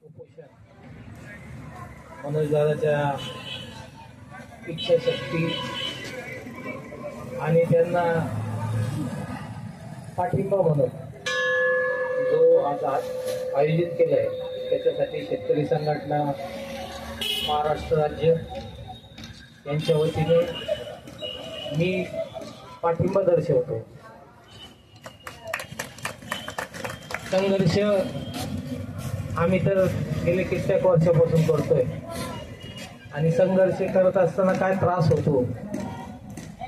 कुपोषण मनोजदादाच्या इच्छाशक्ती आणि त्यांना पाठिंबा म्हणून जो आज आयोजित केलाय त्याच्यासाठी शेतकरी संघटना महाराष्ट्र राज्य यांच्या वतीने मी पाठिंबा दर्शवतो। संघर्ष आम्ही तर गेले कित्येक वर्षापासून करतोय आणि संघर्ष करत असताना काय त्रास होतो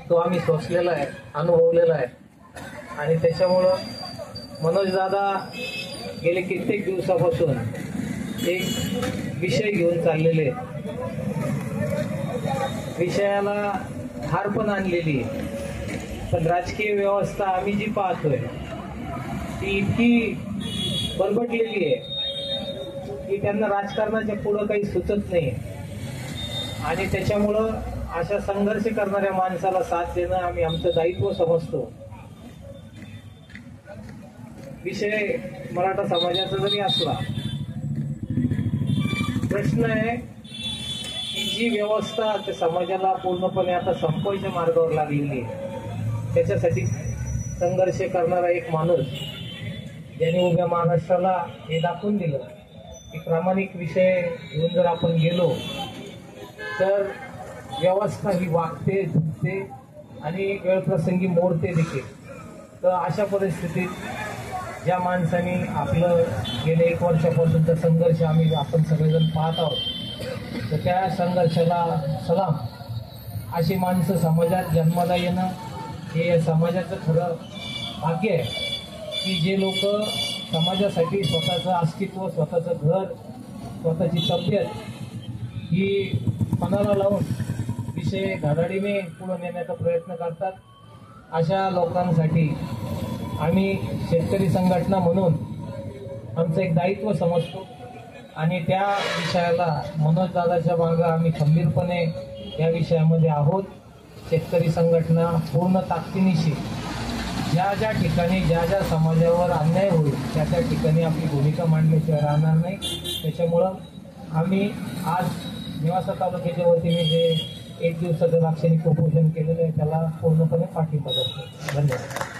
तो आम्ही सोसलेला आहे, अनुभवलेला आहे आणि त्याच्यामुळं मनोजदादा गेले कित्येक दिवसापासून एक विषय घेऊन चाललेले, विषयाला हार पण आणलेली, पण राजकीय व्यवस्था आम्ही जी पाहतोय ती इतकी बरबटलेली आहे की त्यांना राजकारणाच्या पुढं काही सुचत नाही आणि त्याच्यामुळं अशा संघर्ष करणाऱ्या माणसाला साथ देणं आम्ही आमचं दायित्व समजतो। विषय मराठा समाजाचा जरी असला, प्रश्न आहे की जी व्यवस्था त्या समाजाला पूर्णपणे आता संपवायच्या मार्गावर लागलेली आहे, त्याच्यासाठी संघर्ष करणारा एक माणूस ज्याने उभ्या महाराष्ट्राला हे दाखवून दिलं की प्रामाणिक विषय घेऊन जर आपण गेलो तर व्यवस्था ही वागते, झुकते आणि वेळप्रसंगी मोडते देखील। तर अशा परिस्थितीत ज्या माणसाने आपलं गेले 1 वर्षापासूनचा संघर्ष आपण सगळेजण पाहत आहोत, तर त्या संघर्षाला सलाम। अशी माणसं समाजात जन्माला येणं हे या समाजाचं खरं भाग्य आहे की जे लोक समाजासाठी स्वतःचं अस्तित्व, स्वतःचं घर, स्वतःची तब्येत ही पणाला लावून विषय धडाडीने पुढे नेण्याचा प्रयत्न करतात, अशा लोकांसाठी आम्ही शेतकरी संघटना म्हणून आमचं एक दायित्व समजतो आणि त्या विषयाला मनोजदादाच्या मागं आम्ही खंबीरपणे या विषयामध्ये आहोत। शेतकरी संघटना पूर्ण ताकदीनिशी ज्या ज्या ठिकाणी ज्या ज्या समाजावर अन्याय होईल त्या त्या ठिकाणी आपली भूमिका मांडल्याशिवाय राहणार नाही। त्याच्यामुळं आम्ही आज नेवासा तालुक्याच्या वतीने जे 1 दिवसाचं लाक्षणिक उपोषण केलेलं आहे त्याला पूर्णपणे पाठिंबा देतो। धन्यवाद।